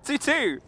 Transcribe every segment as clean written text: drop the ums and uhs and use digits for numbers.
2-2.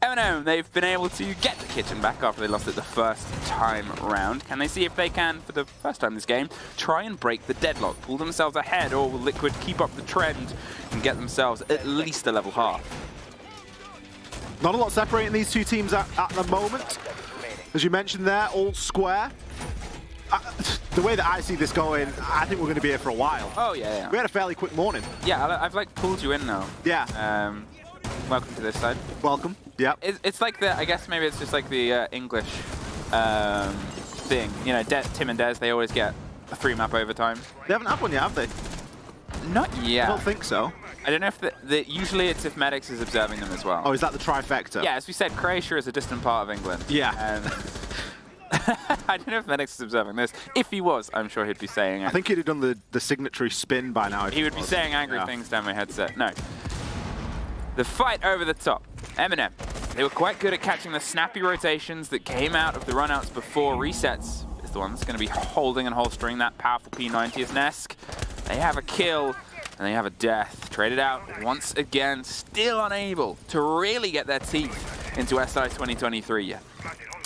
M&M, they've been able to get the kitchen back after they lost it the first time round. Can they see if they can, for the first time this game, try and break the deadlock, pull themselves ahead, or will Liquid keep up the trend and get themselves at least a level half? Not a lot separating these two teams at the moment. As you mentioned there, all square. The way that I see this going, I think we're going to be here for a while. Oh, yeah. We had a fairly quick morning. Yeah, I've like pulled you in now. Yeah. Welcome to this side. Welcome. Yeah. It's like the, I guess maybe it's just like the English thing. You know, Tim and Des, they always get a 3-map overtime. They haven't had one yet, have they? Not yet. I don't think so. I don't know if usually it's if Medics is observing them as well. Oh, is that the trifecta? Yeah, as we said, Croatia is a distant part of England. Yeah. I don't know if Medics is observing this. If he was, I'm sure he'd be saying... I think he'd have done the signatory spin by now. He would be saying angry things down my headset. No. The fight over the top. M&M. They were quite good at catching the snappy rotations that came out of the runouts before resets. Is the one that's going to be holding and holstering that powerful P90 as Nesk. They have a kill, and they have a death. Traded out once again, still unable to really get their teeth into SI 2023 yet.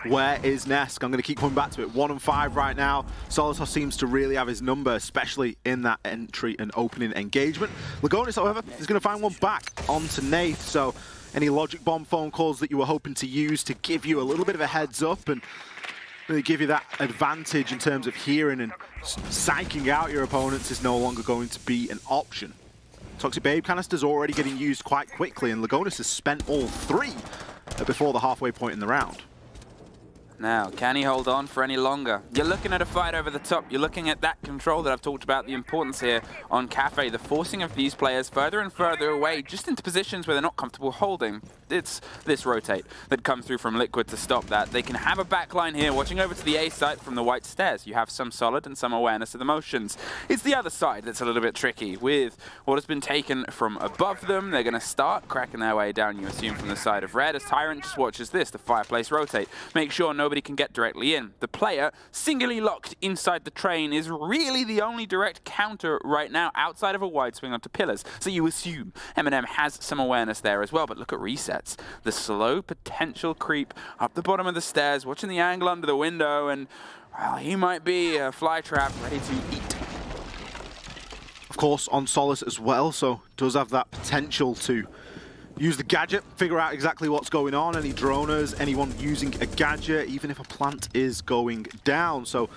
Where is Nesk? I'm going to keep coming back to it. 1-5 right now. Solitos seems to really have his number, especially in that entry and opening engagement. Lagonis, however, is going to find one back onto Nath. So any logic bomb phone calls that you were hoping to use to give you a little bit of a heads up and really give you that advantage in terms of hearing and psyching out your opponents is no longer going to be an option. Toxic Babe canisters already getting used quite quickly, and Lagonis has spent all 3 before the halfway point in the round. Now, can he hold on for any longer? You're looking at a fight over the top. You're looking at that control that I've talked about, the importance here on Cafe, the forcing of these players further and further away, just into positions where they're not comfortable holding. It's this rotate that comes through from Liquid to stop that. They can have a backline here, watching over to the A site from the white stairs. You have some solid and some awareness of the motions. It's the other side that's a little bit tricky. With what has been taken from above them, they're going to start cracking their way down, you assume, from the side of red, as Tyrant just watches this, the fireplace rotate. Make sure nobody can get directly in. The player, singularly locked inside the train, is really the only direct counter right now outside of a wide swing onto pillars. So you assume M&M has some awareness there as well, but look at resets. The slow potential creep up the bottom of the stairs, watching the angle under the window, and, well, he might be a fly trap ready to eat. Of course, on Solace as well, so does have that potential to use the gadget, figure out exactly what's going on, any droners, anyone using a gadget, even if a plant is going down. So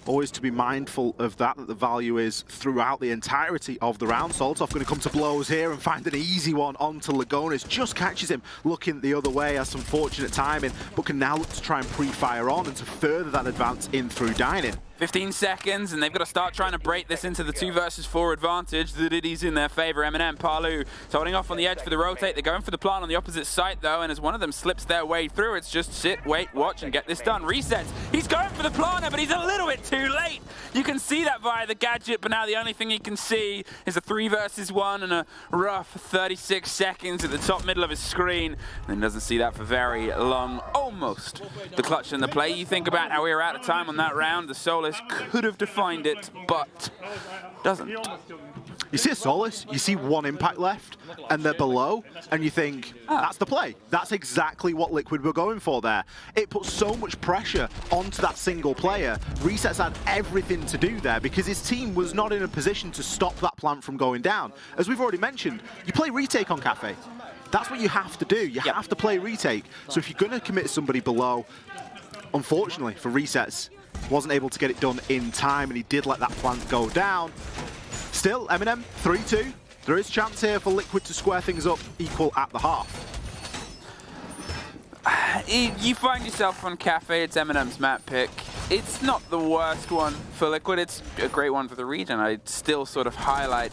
always to be mindful of that the value is throughout the entirety of the round. Soltov going to come to blows here and find an easy one onto Lagonis. Just catches him looking the other way, has some fortunate timing, but can now look to try and pre-fire on and to further that advance in through dining. 15 seconds, and they've got to start trying to break this into the 2 versus 4 advantage that it is in their favor. M&M, Palu, holding off on the edge for the rotate. They're going for the plant on the opposite side, though, and as one of them slips their way through, it's just sit, wait, watch, and get this done. Resets. He's going for the planter, but he's a little bit too late. You can see that via the gadget, but now the only thing you can see is a 3 versus 1 and a rough 36 seconds at the top middle of his screen. And then doesn't see that for very long. Almost the clutch in the play. You think about how we were out of time on that round. The Solar could have defined it, but doesn't. You see a Solace, you see 1 impact left, and they're below, and you think, that's the play. That's exactly what Liquid were going for there. It puts so much pressure onto that single player. Resets had everything to do there because his team was not in a position to stop that plant from going down. As we've already mentioned, you play retake on Cafe. That's what you have to do. You have to play retake. So if you're going to commit somebody below, unfortunately for Resets, wasn't able to get it done in time, and he did let that plant go down. Still, M&M, 3-2. There is chance here for Liquid to square things up equal at the half. You find yourself on Cafe, it's M&M's map pick. It's not the worst one for Liquid, it's a great one for the region. I'd still sort of highlight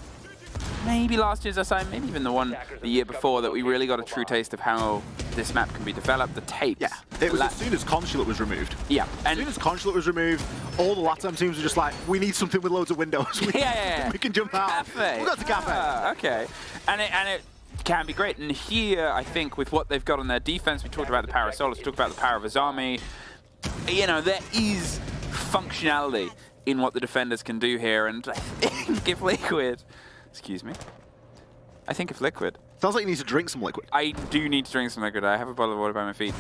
maybe last year's SI, maybe even the one the year before, that we really got a true taste of how this map can be developed, the tapes. Yeah, it was as soon as Consulate was removed. Yeah. As soon as Consulate was removed, all the LATAM teams were just like, we need something with loads of windows. We can jump out. Cafe. We'll go to Cafe. Okay. And it can be great. And here, I think, with what they've got on their defense, we talked about the power of Solus, we talked about the power of Azami. You know, there is functionality in what the defenders can do here. And I think if Liquid... Excuse me. I think if Liquid Sounds like you need to drink some liquid. I do need to drink some liquid. I have a bottle of water by my feet.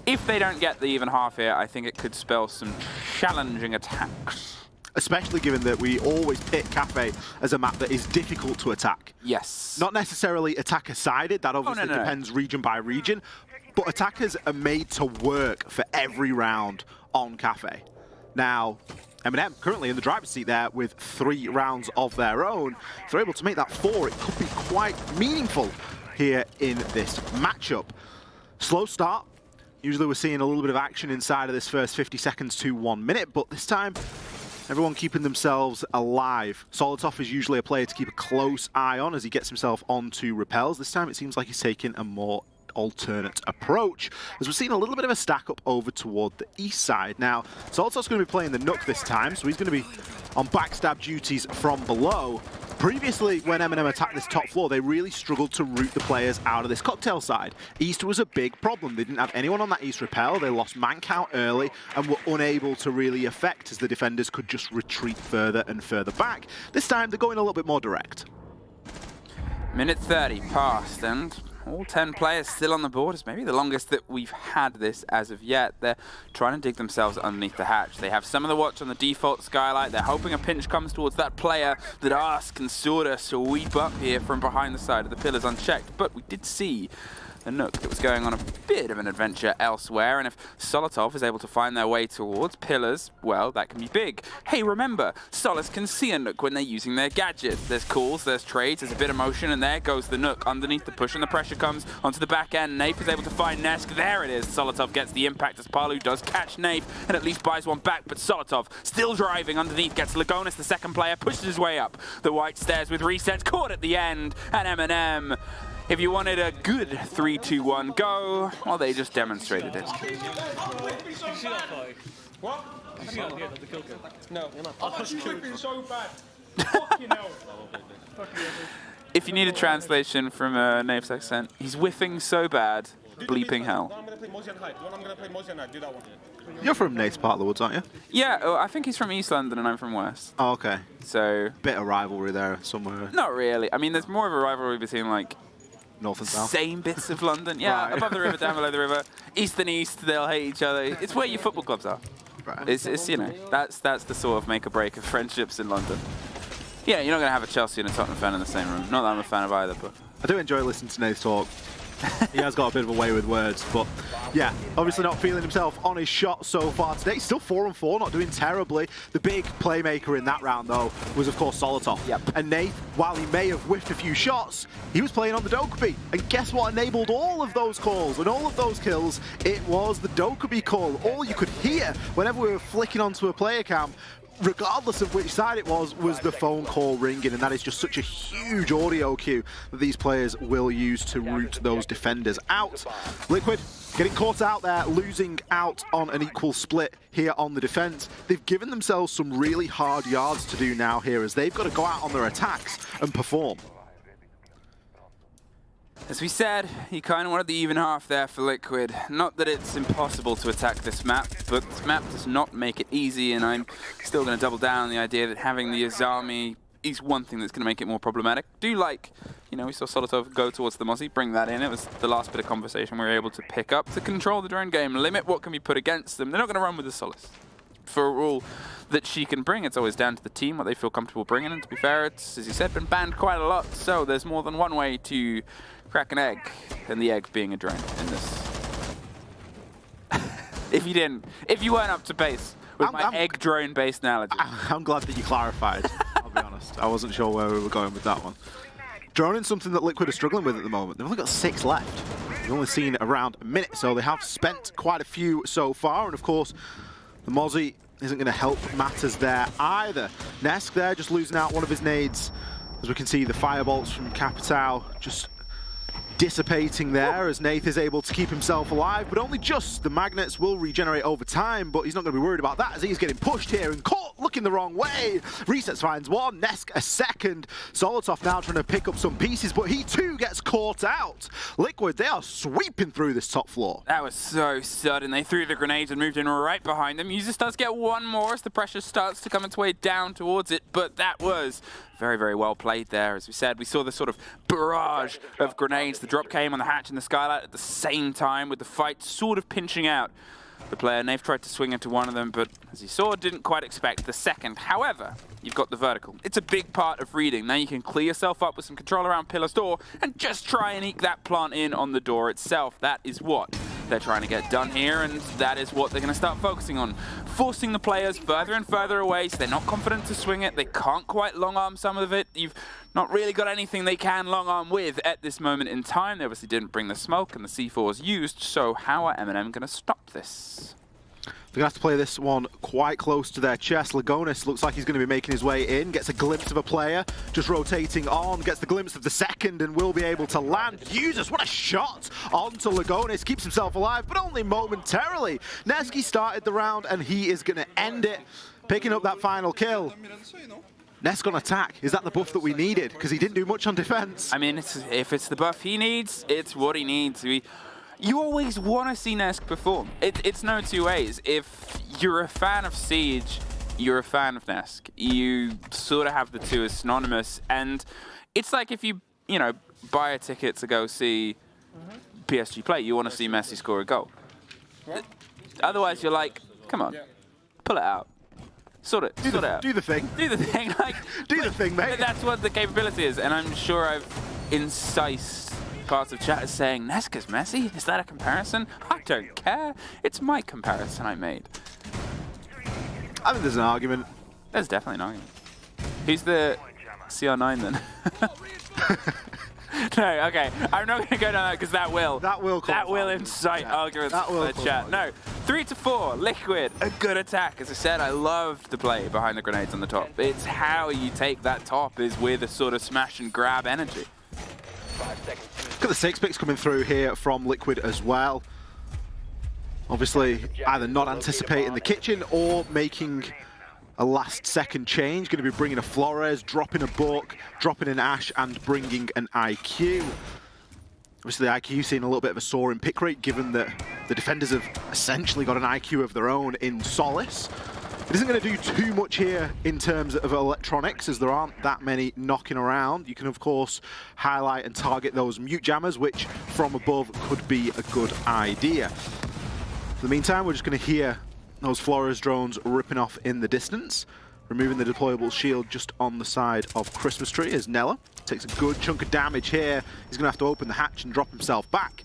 If they don't get the even half here, I think it could spell some challenging attacks. Especially given that we always pick Cafe as a map that is difficult to attack. Yes. Not necessarily attacker-sided, that obviously depends region by region, but attackers are made to work for every round on Cafe. Now, M&M currently in the driver's seat there with 3 rounds of their own. If they're able to make that 4, it could be quite meaningful here in this matchup. Slow start. Usually we're seeing a little bit of action inside of this first 50 seconds to 1 minute, but this time, everyone keeping themselves alive. Solotov is usually a player to keep a close eye on as he gets himself onto repels. This time it seems like he's taking a more alternate approach, as we're seeing a little bit of a stack up over toward the east side. Now, Solotov's going to be playing the Nook this time, so he's going to be on backstab duties from below. Previously, when M&M attacked this top floor, they really struggled to root the players out of this cocktail side. East was a big problem. They didn't have anyone on that east repel. They lost man count early and were unable to really affect, as the defenders could just retreat further and further back. This time, they're going a little bit more direct. Minute 30 passed, and all 10 players still on the board. It's maybe the longest that we've had this as of yet. They're trying to dig themselves underneath the hatch. They have some of the watch on the default skylight. They're hoping a pinch comes towards that player that asks and sorta sweep up here from behind the side of the pillars unchecked. But we did see a Nook that was going on a bit of an adventure elsewhere, and if Solotov is able to find their way towards pillars, well, that can be big. Hey, remember, Solis can see a Nook when they're using their gadget. There's calls, there's trades, there's a bit of motion, and there goes the Nook underneath the push, and the pressure comes onto the back end. Nafe is able to find Nesk. There it is. Solotov gets the impact as Palu does catch Nafe, and at least buys one back, but Solotov still driving underneath, gets Lagonis, the second player, pushes his way up. The white stairs with resets, caught at the end, and M&M. If you wanted a good 3-2-1 go, well, they just demonstrated it. What? No. I was flipping so bad. Fucking hell. If you need a translation from Nafe's accent, he's whiffing so bad, bleeping hell. I'm going to play Mosian High. I'm going to play Mosian High. Do that one. You're from Nate's part of the woods, aren't you? Yeah, I think he's from East London and I'm from West. Oh, okay. So... bit of rivalry there somewhere. Not really. I mean, there's more of a rivalry between, like, North and South. same bits of London. Yeah, Right. above the river, down below the river. East and East, they'll hate each other. It's where your football clubs are. Right. It's you know, that's the sort of make or break of friendships in London. Yeah, you're not going to have a Chelsea and a Tottenham fan in the same room. Not that I'm a fan of either, but... I do enjoy listening to Nate talk. He has got a bit of a way with words, but yeah, obviously not feeling himself on his shot so far today. He's still 4-on-4, not doing terribly. The big playmaker in that round, though, was of course Solotov. Yep. And Nate, while he may have whiffed a few shots, he was playing on the Dokkaebi. And guess what enabled all of those calls and all of those kills? It was the Dokkaebi call. All you could hear whenever we were flicking onto a player cam, regardless of which side it was the phone call ringing, and that is just such a huge audio cue that these players will use to root those defenders out. Liquid getting caught out there, losing out on an equal split here on the defense. They've given themselves some really hard yards to do now here, as they've got to go out on their attacks and perform. As we said, he kind of wanted the even half there for Liquid. Not that it's impossible to attack this map, but this map does not make it easy, and I'm still going to double down on the idea that having the Azami is one thing that's going to make it more problematic. Do like, you know, we saw Solotov go towards the Mozzie, bring that in. It was the last bit of conversation we were able to pick up to control the drone game, limit what can be put against them. They're not going to run with the Solis. For a rule that she can bring, it's always down to the team, what they feel comfortable bringing, and to be fair, it's, as you said, been banned quite a lot, so there's more than one way to crack an egg, and the egg being a drone in this. If you weren't up to pace with my egg drone based analogy. I'm glad that you clarified, I'll be honest. I wasn't sure where we were going with that one. Droning something that Liquid are struggling with at the moment. They've only got 6 left. We've only seen around a minute, so they have spent quite a few so far, and of course, the Mozzie isn't going to help matters there either. Nesk there just losing out one of his nades. As we can see, the firebolts from Capitao just dissipating there as Nath is able to keep himself alive, but only just. The magnets will regenerate over time, but he's not going to be worried about that as he's getting pushed here and caught looking the wrong way. Resets finds one, Nesk a second. Solotov now trying to pick up some pieces, but he too gets caught out. Liquid, they are sweeping through this top floor. That was so sudden. They threw the grenades and moved in right behind them. Users does get one more as the pressure starts to come its way down towards it, but that was very, very well played there. As we said, we saw the sort of barrage of grenades. The drop came on the hatch and the skylight at the same time, with the fight sort of pinching out the player. Nave tried to swing into one of them, but as you saw, didn't quite expect the second. However, you've got the vertical. It's a big part of reading. Now you can clear yourself up with some control around Pillar's door and just try and eke that plant in on the door itself. That is what they're trying to get done here, and that is what they're going to start focusing on. Forcing the players further and further away, so they're not confident to swing it. They can't quite long arm some of it. You've not really got anything they can long arm with at this moment in time. They obviously didn't bring the smoke, and the C4's used, so how are M&M going to stop this? They're going to have to play this one quite close to their chest. Lagonis looks like he's going to be making his way in, gets a glimpse of a player, just rotating on, gets the glimpse of the second and will be able to land. Jesus, what a shot onto Lagonis, keeps himself alive, but only momentarily. Neski started the round and he is going to end it, picking up that final kill. Nesk on attack, is that the buff that we needed? Because he didn't do much on defense. I mean, if it's the buff he needs, it's what he needs. You always want to see Nesk perform. It's no two ways. If you're a fan of Siege, you're a fan of Nesk. You sort of have the two as synonymous. And it's like if you buy a ticket to go see PSG play, you want to see Messi score a goal. Otherwise, you're like, come on, pull it out. Sort it out. Do the thing. Do the thing. Like, do the thing, mate. That's what the capability is. And I'm sure I've incised parts of chat is saying, Nesk is Messi? Is that a comparison? I don't care. It's my comparison I made. I think there's an argument. There's definitely an argument. Who's the CR9 then? No, okay. I'm not going to go down that because that will incite arguments in the chat. No, 3-4, Liquid, a good attack. As I said, I loved the play behind the grenades on the top. It's how you take that top is with a sort of smash and grab energy. 5 seconds. Look at the 6 picks coming through here from Liquid as well. Obviously, either not anticipating the kitchen or making a last-second change. Going to be bringing a Flores, dropping a Buck, dropping an Ash, and bringing an IQ. Obviously, the IQ seeing a little bit of a soaring pick rate, given that the defenders have essentially got an IQ of their own in Solace. It isn't going to do too much here in terms of electronics, as there aren't that many knocking around. You can, of course, highlight and target those mute jammers, which from above could be a good idea. In the meantime, we're just going to hear those Flores drones ripping off in the distance, removing the deployable shield just on the side of Christmas Tree as Nella takes a good chunk of damage here. He's going to have to open the hatch and drop himself back.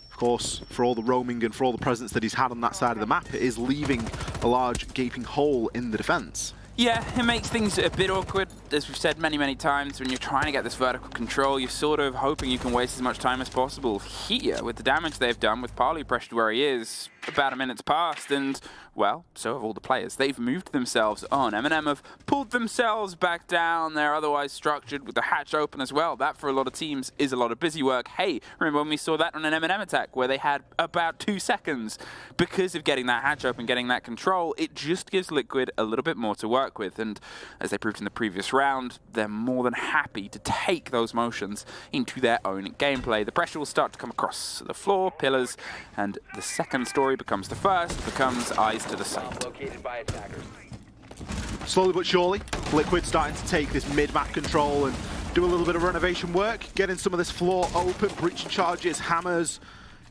Of course, for all the roaming and for all the presence that he's had on that side of the map, it is leaving a large gaping hole in the defense. Yeah, it makes things a bit awkward, as we've said many, many times. When you're trying to get this vertical control, you're sort of hoping you can waste as much time as possible. Here, with the damage they've done, with Parley pressured where he is, about a minute's passed, and, well, so have all the players. They've moved themselves on. M&M have pulled themselves back down. They're otherwise structured with the hatch open as well. That, for a lot of teams, is a lot of busy work. Hey, remember when we saw that on an M&M attack, where they had about 2 seconds? Because of getting that hatch open, getting that control, it just gives Liquid a little bit more to work with. And as they proved in the previous round, they're more than happy to take those motions into their own gameplay. The pressure will start to come across the floor, pillars, and the second story becomes the first, becomes eyes to the site. Located by attackers. Slowly but surely, Liquid starting to take this mid-map control and do a little bit of renovation work, getting some of this floor open, breaching charges, hammers,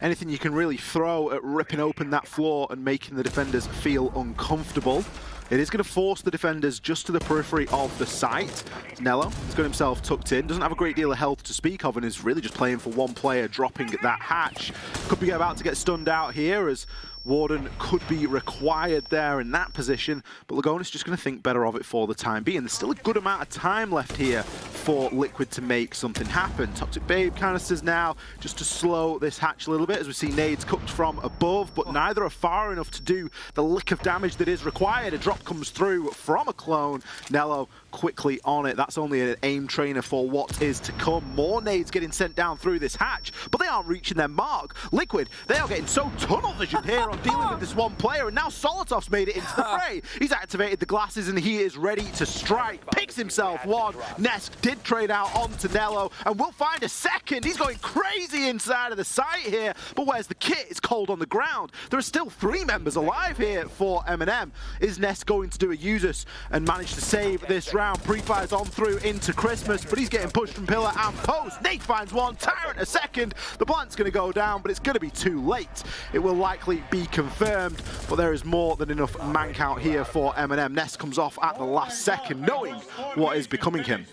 anything you can really throw at ripping open that floor and making the defenders feel uncomfortable. It is going to force the defenders just to the periphery of the site. Nello has got himself tucked in, doesn't have a great deal of health to speak of, and is really just playing for one player, dropping that hatch. Could be about to get stunned out here, as Warden could be required there in that position, but Lagonis just going to think better of it for the time being. There's still a good amount of time left here for Liquid to make something happen. Toxic Babe canisters now, just to slow this hatch a little bit, as we see nades cooked from above, but neither are far enough to do the lick of damage that is required. A drop comes through from a clone. Nello quickly on it. That's only an aim trainer for what is to come. More nades getting sent down through this hatch, but they aren't reaching their mark. Liquid, they are getting so tunnel vision here on dealing with this one player, and now Solotov's made it into the fray. He's activated the glasses and he is ready to strike. Picks himself one. Nesk did trade out onto Nello, and we'll find a second. He's going crazy inside of the site here, but where's the kit? It's cold on the ground. There are still 3 members alive here for M&M. Is Nesk going to do a Usus and manage to save this round? Pre-fires on through into Christmas, but he's getting pushed from pillar and post. Nate finds one, Tyrant a second. The plant's going to go down, but it's going to be too late. It will likely be confirmed, but there is more than enough man count here for M&M. Nesk comes off at the last second, knowing what is becoming him.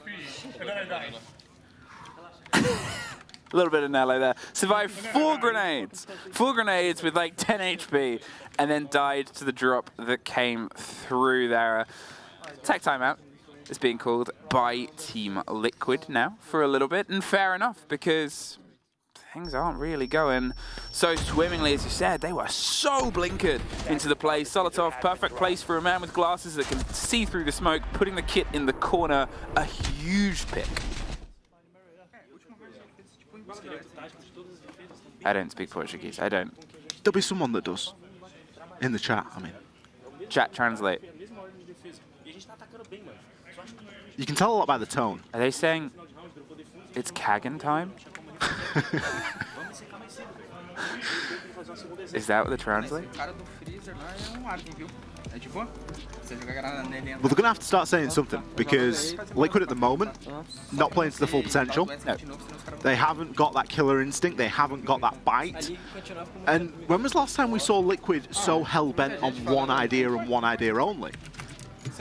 A little bit of Nello there. Survived 4 grenades. 4 grenades with like 10 HP, and then died to the drop that came through there. Tech timeout is being called by Team Liquid now for a little bit, and fair enough, because things aren't really going so swimmingly as you said. They were so blinkered into the play. Solotov, perfect place for a man with glasses that can see through the smoke, putting the kit in the corner. A huge pick. I don't speak Portuguese. I don't. There'll be someone that does. In the chat, I mean. Chat, translate. You can tell a lot by the tone. Are they saying it's Kagan time? Is that what they translate? Well, they're going to have to start saying something, because Liquid at the moment, not playing to the full potential. No. They haven't got that killer instinct, they haven't got that bite. And when was the last time we saw Liquid so hell-bent on one idea and one idea only?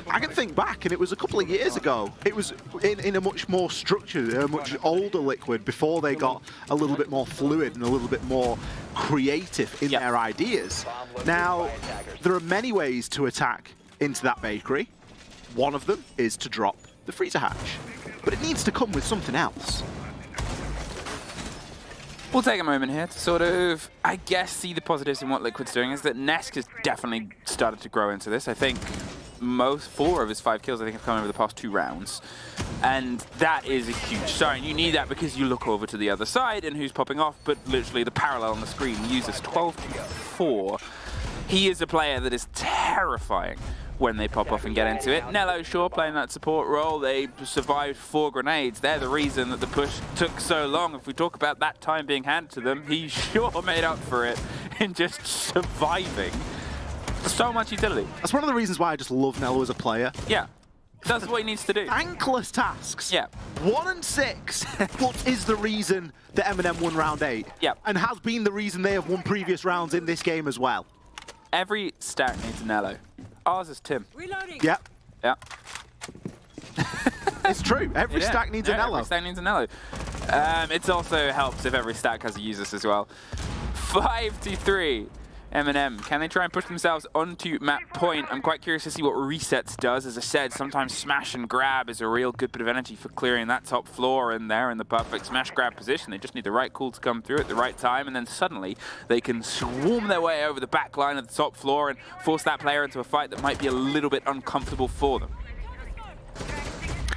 I can think back, and it was a couple of years ago. It was in a much more structured, a much older Liquid, before they got a little bit more fluid and a little bit more creative in their ideas. Now, there are many ways to attack into that bakery. One of them is to drop the freezer hatch, but it needs to come with something else. We'll take a moment here to sort of, I guess, see the positives in what Liquid's doing. Is that Nesk has definitely started to grow into this. I think 4 of his 5 kills, I think, have come over the past 2 rounds. And that is a huge sign. You need that because you look over to the other side and who's popping off, but literally the parallel on the screen uses 12-4. He is a player that is terrifying when they pop off and get into it. Nello, sure, playing that support role. They survived 4 grenades. They're the reason that the push took so long. If we talk about that time being handed to them, he sure made up for it in just surviving. So much utility. That's one of the reasons why I just love Nello as a player. Yeah. That's what he needs to do. Thankless tasks. Yeah. 1 and 6. What is the reason that M&M won round 8? Yeah. And has been the reason they have won previous rounds in this game as well. Every stack needs a Nello. Ours is Tim. Reloading. Yep. Yeah. It's true. Every stack needs a Nello. Every stack needs a Nello. It also helps if every stack has a Usus as well. 5-3. M&M, can they try and push themselves onto map point? I'm quite curious to see what resets does. As I said, sometimes smash and grab is a real good bit of energy for clearing that top floor, and they're in the perfect smash grab position. They just need the right call to come through at the right time, and then suddenly they can swarm their way over the back line of the top floor and force that player into a fight that might be a little bit uncomfortable for them.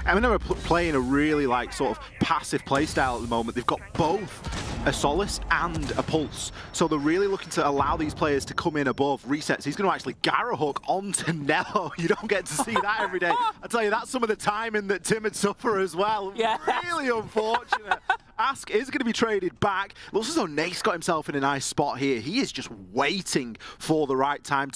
M&M are playing a really sort of passive playstyle at the moment. They've got both a Solace and a Pulse. So they're really looking to allow these players to come in above resets. He's going to actually Garrow Hook onto Nello. You don't get to see that every day. I tell you, that's some of the timing that Tim would suffer as well. Yeah. Really unfortunate. Ask is going to be traded back. Looks as though Nate's got himself in a nice spot here. He is just waiting for the right time to